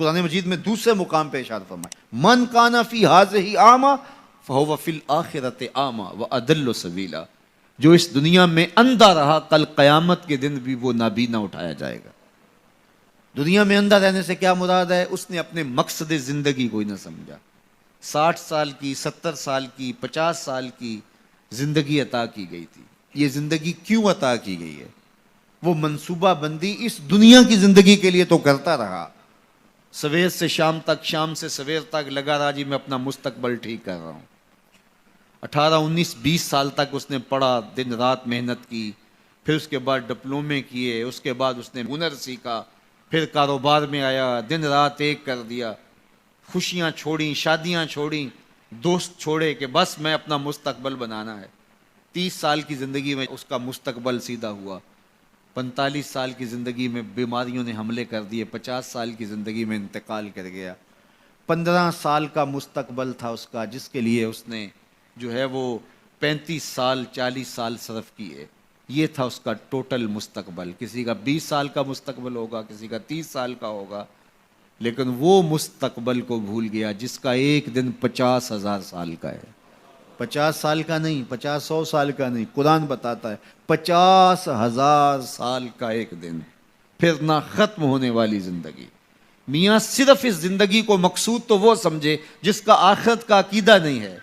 قرآن مجید میں دوسرے مقام پہ ارشاد فرمائے من کان فی ھذہ اعمی فہو فی الآخرۃ اعمی واضل سبیلا، جو اس دنیا میں اندھا رہا کل قیامت کے دن بھی وہ نابینا اٹھایا جائے گا۔ دنیا میں اندھا رہنے سے کیا مراد ہے؟ اس نے اپنے مقصد زندگی کو ہی نہ سمجھا۔ 60 سال کی، 70 سال کی، 50 سال کی زندگی عطا کی گئی تھی، یہ زندگی کیوں عطا کی گئی ہے؟ وہ منصوبہ بندی اس دنیا کی زندگی کے لیے تو کرتا رہا، سویر سے شام تک، شام سے سویر تک لگا رہا جی میں اپنا مستقبل ٹھیک کر رہا ہوں۔ 18 19 20 سال تک اس نے پڑھا، دن رات محنت کی، پھر اس کے بعد ڈپلومے کیے، اس کے بعد اس نے ہنر سیکھا، پھر کاروبار میں آیا، دن رات ایک کر دیا، خوشیاں چھوڑیں، شادیاں چھوڑیں، دوست چھوڑے کہ بس میں اپنا مستقبل بنانا ہے۔ 30 سال کی زندگی میں اس کا مستقبل سیدھا ہوا، 45 سال کی زندگی میں بیماریوں نے حملے کر دیے، 50 سال کی زندگی میں انتقال کر گیا۔ 15 سال کا مستقبل تھا اس کا، جس کے لیے اس نے جو ہے وہ 35 سال 40 سال صرف کیے۔ یہ تھا اس کا ٹوٹل مستقبل۔ کسی کا 20 سال کا مستقبل ہوگا، کسی کا 30 سال کا ہوگا، لیکن وہ مستقبل کو بھول گیا جس کا ایک دن 50,000 سال کا ہے۔ 50 سال کا نہیں، 50 سال کا نہیں، قرآن بتاتا ہے 50,000 سال کا ایک دن، پھر نہ ختم ہونے والی زندگی۔ میاں صرف اس زندگی کو مقصود تو وہ سمجھے جس کا آخرت کا عقیدہ نہیں ہے،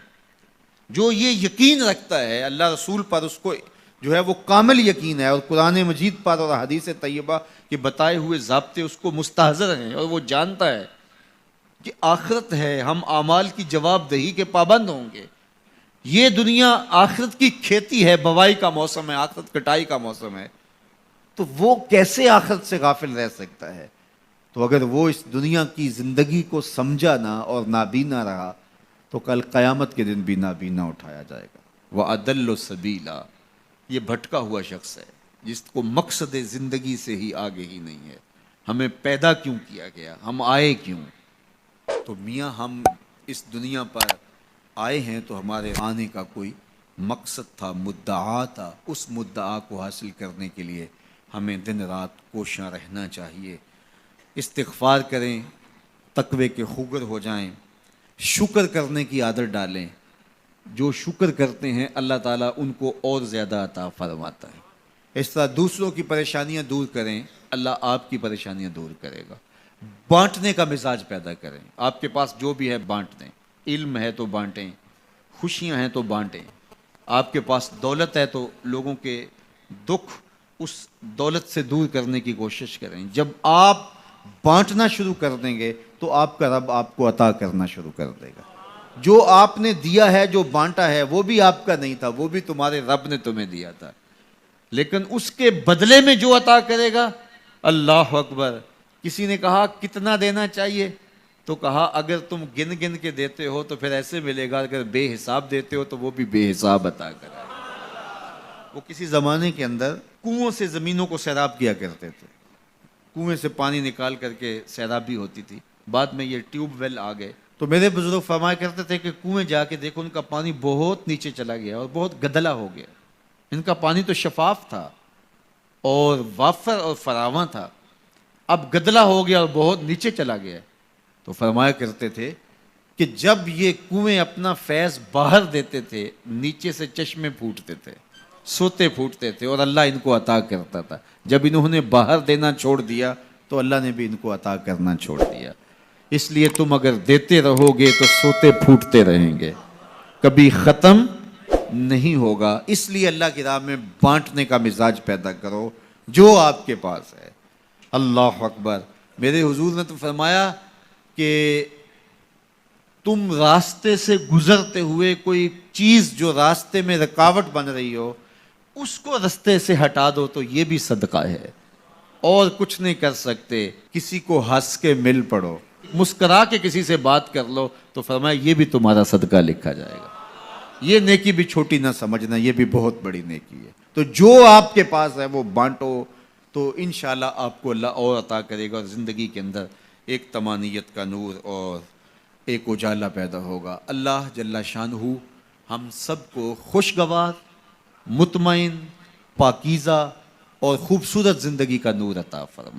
جو یہ یقین رکھتا ہے اللہ رسول پر، اس کو جو ہے وہ کامل یقین ہے، اور قرآن مجید پر اور حدیث طیبہ کے بتائے ہوئے ضابطے اس کو مستحضر ہیں، اور وہ جانتا ہے کہ آخرت ہے، ہم اعمال کی جواب دہی کے پابند ہوں گے۔ یہ دنیا آخرت کی کھیتی ہے، بوائی کا موسم ہے، آخرت کٹائی کا موسم ہے، تو وہ کیسے آخرت سے غافل رہ سکتا ہے؟ تو اگر وہ اس دنیا کی زندگی کو سمجھا نہ اور نابینا رہا تو کل قیامت کے دن بھی نابینا اٹھایا جائے گا۔ وَأَضَلُّ سَبِيلًا، یہ بھٹکا ہوا شخص ہے جس کو مقصد زندگی سے ہی آگے ہی نہیں ہے۔ ہمیں پیدا کیوں کیا گیا؟ ہم آئے کیوں؟ تو میاں ہم اس دنیا پر آئے ہیں تو ہمارے آنے کا کوئی مقصد تھا، مدعا تھا۔ اس مدعا کو حاصل کرنے کے لیے ہمیں دن رات کوشاں رہنا چاہیے، استغفار کریں، تقوی کے خوگر ہو جائیں، شکر کرنے کی عادت ڈالیں۔ جو شکر کرتے ہیں اللہ تعالیٰ ان کو اور زیادہ عطا فرماتا ہے۔ اس طرح دوسروں کی پریشانیاں دور کریں، اللہ آپ کی پریشانیاں دور کرے گا۔ بانٹنے کا مزاج پیدا کریں، آپ کے پاس جو بھی ہے بانٹ دیں، علم ہے تو بانٹیں، خوشیاں ہیں تو بانٹیں، آپ کے پاس دولت ہے تو لوگوں کے دکھ اس دولت سے دور کرنے کی کوشش کریں۔ جب آپ بانٹنا شروع کر دیں گے تو آپ کا رب آپ کو عطا کرنا شروع کر دے گا۔ جو آپ نے دیا ہے، جو بانٹا ہے، وہ بھی آپ کا نہیں تھا، وہ بھی تمہارے رب نے تمہیں دیا تھا، لیکن اس کے بدلے میں جو عطا کرے گا، اللہ اکبر۔ کسی نے کہا کتنا دینا چاہیے؟ تو کہا اگر تم گن گن کے دیتے ہو تو پھر ایسے ملے گا، اگر بے حساب دیتے ہو تو وہ بھی بے حساب عطا کرے گا۔ وہ کسی زمانے کے اندر کنووں سے زمینوں کو سیراب کیا کرتے تھے، کنویں سے پانی نکال کر کے سیرابی ہوتی تھی۔ بعد میں یہ ٹیوب ویل آ گئے تو میرے بزرگ فرمایا کرتے تھے کہ کنویں جا کے دیکھو، ان کا پانی بہت نیچے چلا گیا اور بہت گدلا ہو گیا۔ ان کا پانی تو شفاف تھا اور وافر اور فراواں تھا، اب گدلا ہو گیا اور بہت نیچے چلا گیا۔ تو فرمایا کرتے تھے کہ جب یہ کنویں اپنا فیض باہر دیتے تھے، نیچے سے چشمے پھوٹتے تھے، سوتے پھوٹتے تھے، اور اللہ ان کو عطا کرتا تھا۔ جب انہوں نے باہر دینا چھوڑ دیا تو اللہ نے بھی ان کو عطا کرنا چھوڑ دیا۔ اس لیے تم اگر دیتے رہو گے تو سوتے پھوٹتے رہیں گے، کبھی ختم نہیں ہوگا۔ اس لیے اللہ کی راہ میں بانٹنے کا مزاج پیدا کرو جو آپ کے پاس ہے۔ اللہ اکبر۔ میرے حضور نے تو فرمایا کہ تم راستے سے گزرتے ہوئے کوئی چیز جو راستے میں رکاوٹ بن رہی ہو، اس کو راستے سے ہٹا دو تو یہ بھی صدقہ ہے، اور کچھ نہیں کر سکتے۔ کسی کو ہنس کے مل پڑو، مسکرا کے کسی سے بات کر لو تو فرمایا یہ بھی تمہارا صدقہ لکھا جائے گا۔ یہ نیکی بھی چھوٹی نہ سمجھنا، یہ بھی بہت بڑی نیکی ہے۔ تو جو آپ کے پاس ہے وہ بانٹو تو انشاءاللہ آپ کو اللہ اور عطا کرے گا، اور زندگی کے اندر ایک طمانیت کا نور اور ایک اجالا پیدا ہوگا۔ اللہ جل شانہ ہم سب کو خوشگوار، مطمئن، پاکیزہ اور خوبصورت زندگی کا نور عطا فرمائے۔